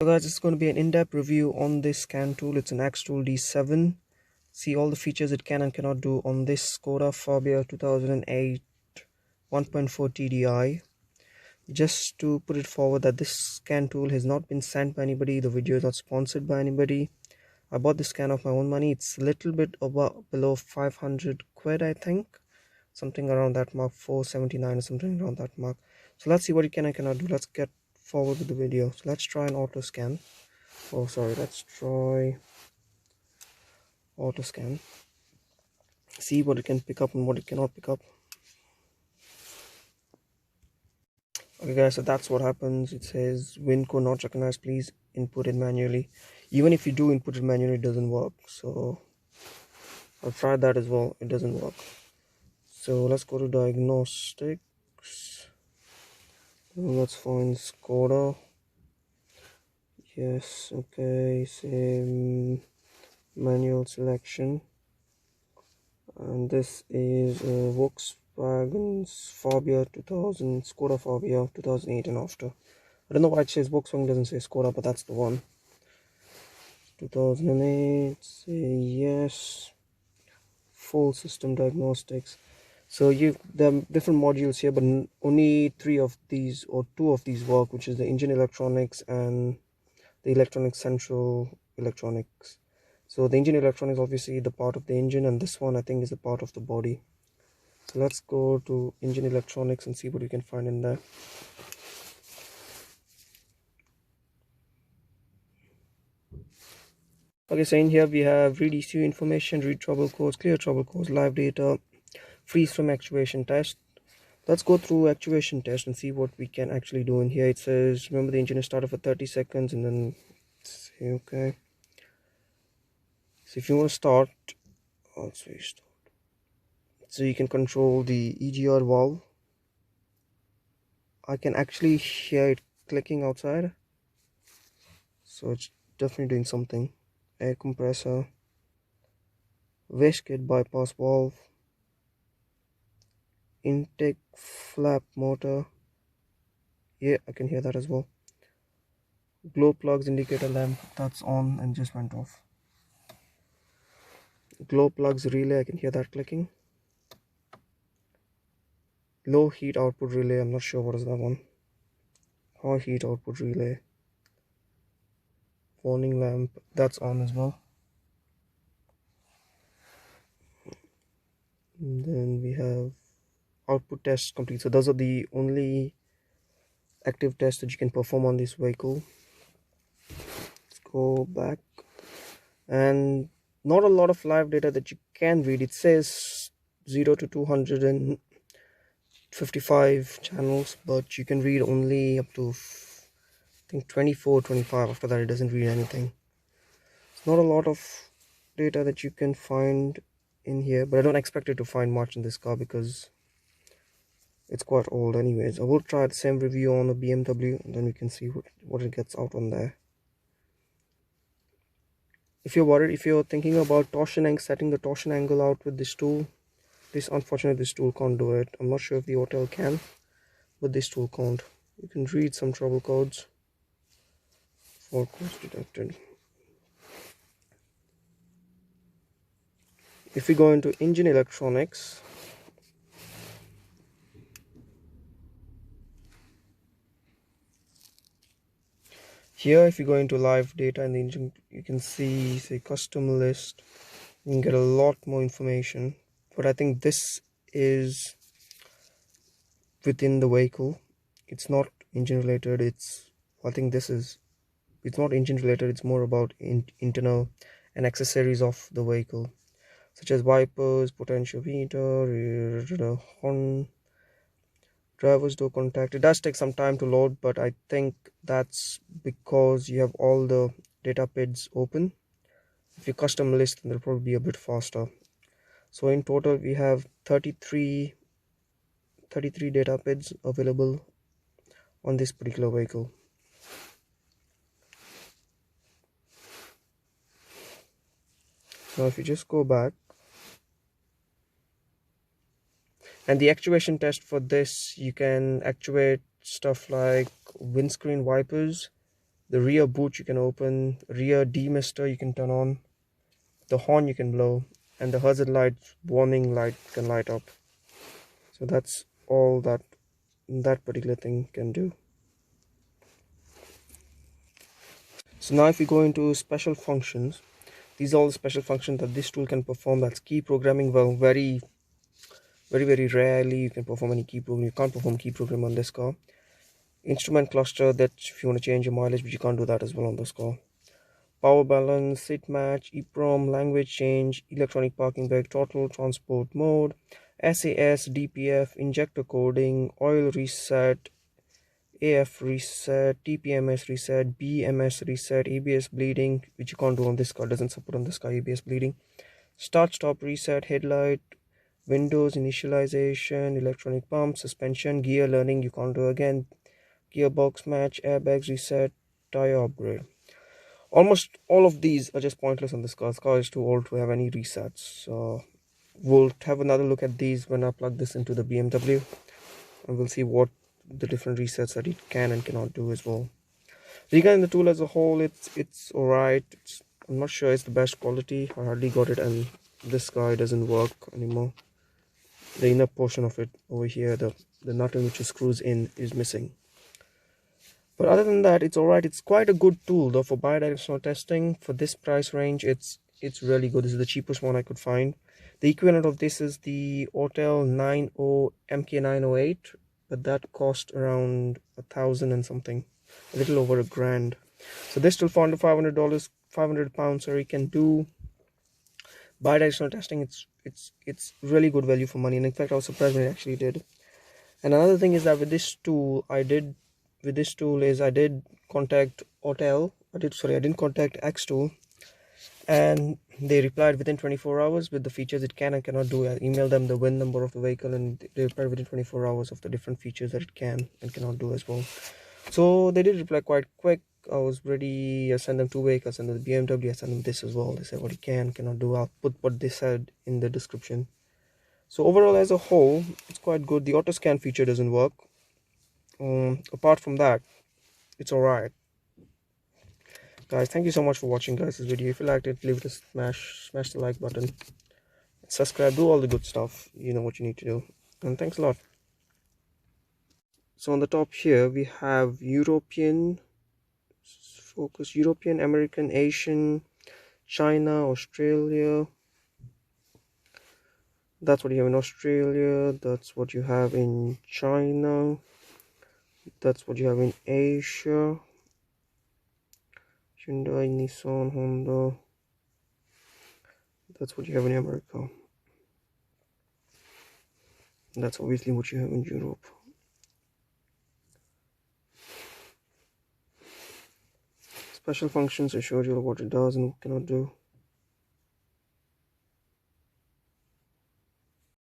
So guys, it's going to be an in-depth review on this scan tool. It's an Xtool D7. See all the features it can and cannot do on this Skoda Fabia 2008 1.4 TDI. Just to put it forward that this scan tool has not been sent by anybody. The video is not sponsored by anybody. I bought this scan of my own money. It's a little bit below 500 quid, I think. Something around that mark, 479 or something around that mark. So let's see what it can and cannot do. Let's get forward with the video. So let's try an auto scan. Oh sorry, let's try auto scan. See what it can pick up and what it cannot pick up. Okay guys, so that's what happens. It says win code not recognized, please input it manually. Even if you do input it manually, it doesn't work. So I've tried that as well, it doesn't work. So let's go to diagnostics. Let's find Skoda. Yes, okay, same manual selection. And this is Volkswagen's Fabia 2000, Skoda Fabia 2008 and after. I don't know why it says Volkswagen, doesn't say Skoda, but that's the one. 2008, say yes. Full system diagnostics. So there are different modules here, but only 3 of these or 2 of these work, which is the engine electronics and the electronic central electronics. So the engine electronics obviously the part of the engine, and this one I think is the part of the body. So let's go to engine electronics and see what we can find in there. Okay, so in here we have read ECU information, read trouble codes, clear trouble codes, live data, freeze from actuation test. Let's go through actuation test and see what we can actually do in here. It says remember the engine is started for 30 seconds and then say okay. So if you want to start, let's restart. So you can control the EGR valve. I can actually hear it clicking outside, so it's definitely doing something. Air compressor, wastegate bypass valve, intake flap motor. Yeah, I can hear that as well. Glow plugs indicator lamp, that's on and just went off. Glow plugs relay, I can hear that clicking. Low heat output relay, I'm not sure what is that one. High heat output relay. Warning lamp, that's on as well. And then we have output tests complete. So those are the only active tests that you can perform on this vehicle. Let's go back, and not a lot of live data that you can read. It says 0 to 255 channels, but you can read only up to I think 24 25. After that it doesn't read anything. It's not a lot of data that you can find in here, but I don't expect it to find much in this car because it's quite old anyways. I will try the same review on a BMW and then we can see what it gets out on there. If you're worried, if you're thinking about setting the torsion angle out with this tool, unfortunately this tool can't do it. I'm not sure if the Hotel can, but this tool can't. You can read some trouble codes. Fault codes detected. If we go into engine electronics, here if you go into live data in the engine, you can see say custom list. You can get a lot more information, but I think this is within the vehicle. It's not engine related. I think it's not engine related. It's more about internal and accessories of the vehicle, such as wipers, potentiometer, horn, driver's door contact. It does take some time to load, but I think that's because you have all the data PIDs open. If you custom list, then they'll probably be a bit faster. So in total we have 33 data PIDs available on this particular vehicle. Now if you just go back, and the actuation test for this, you can actuate stuff like windscreen wipers, The rear boot you can open, rear demister you can turn on, the horn you can blow, and the hazard light warning light can light up. So that's all that particular thing can do. So now if we go into special functions, these are all the special functions that this tool can perform. That's key programming. Well, very rarely you can perform any key program. You can't perform key program on this car. Instrument cluster, that if you want to change your mileage, but you can't do that as well on this car. Power balance, sit match, EEPROM, language change, electronic parking brake, throttle, transport mode, SAS, DPF, injector coding, oil reset, AF reset, TPMS reset, BMS reset, ABS bleeding, which you can't do on this car, doesn't support on this car, ABS bleeding, start stop reset, headlight, windows initialization, electronic pump, suspension, gear learning, you can't do again, gearbox match, airbags reset, tire upgrade. Almost all of these are just pointless on this car. This car is too old to have any resets. So we'll have another look at these when I plug this into the BMW, and we'll see what the different resets that it can and cannot do as well. Regarding the tool as a whole, it's alright. I'm not sure it's the best quality. I hardly got it, and this guy doesn't work anymore. The inner portion of it over here, the nut in which it screws in, is missing. But other than that, it's alright. It's quite a good tool though for bidirectional testing. For this price range, it's really good. This is the cheapest one I could find. The equivalent of this is the Autel MK908, but that cost around 1,000 and something, a little over $1,000. So this tool for under $500, £500, sorry, can do bidirectional testing. It's really good value for money, and in fact I was surprised when it actually did. And another thing is that with this tool I did contact Autel. I didn't contact Xtool, and they replied within 24 hours with the features it can and cannot do. I emailed them the VIN number of the vehicle, and they replied within 24 hours of the different features that it can and cannot do as well. So they did reply quite quick. I was ready. I sent them 2 vehicles, and the BMW I sent them this as well. They said what it cannot do. I'll put what they said in the description. So overall as a whole, it's quite good. The auto scan feature doesn't work. Apart from that, it's alright. Guys, thank you so much for watching this video. If you liked it, leave it a smash the like button, subscribe, do all the good stuff. You know what you need to do, and thanks a lot. So on the top here we have European, focus, European, American, Asian, China, Australia. That's what you have in Australia, that's what you have in China, that's what you have in Asia, Hyundai, Nissan, Honda. That's what you have in America. That's obviously what you have in Europe. Special functions, I showed you what it does and cannot do.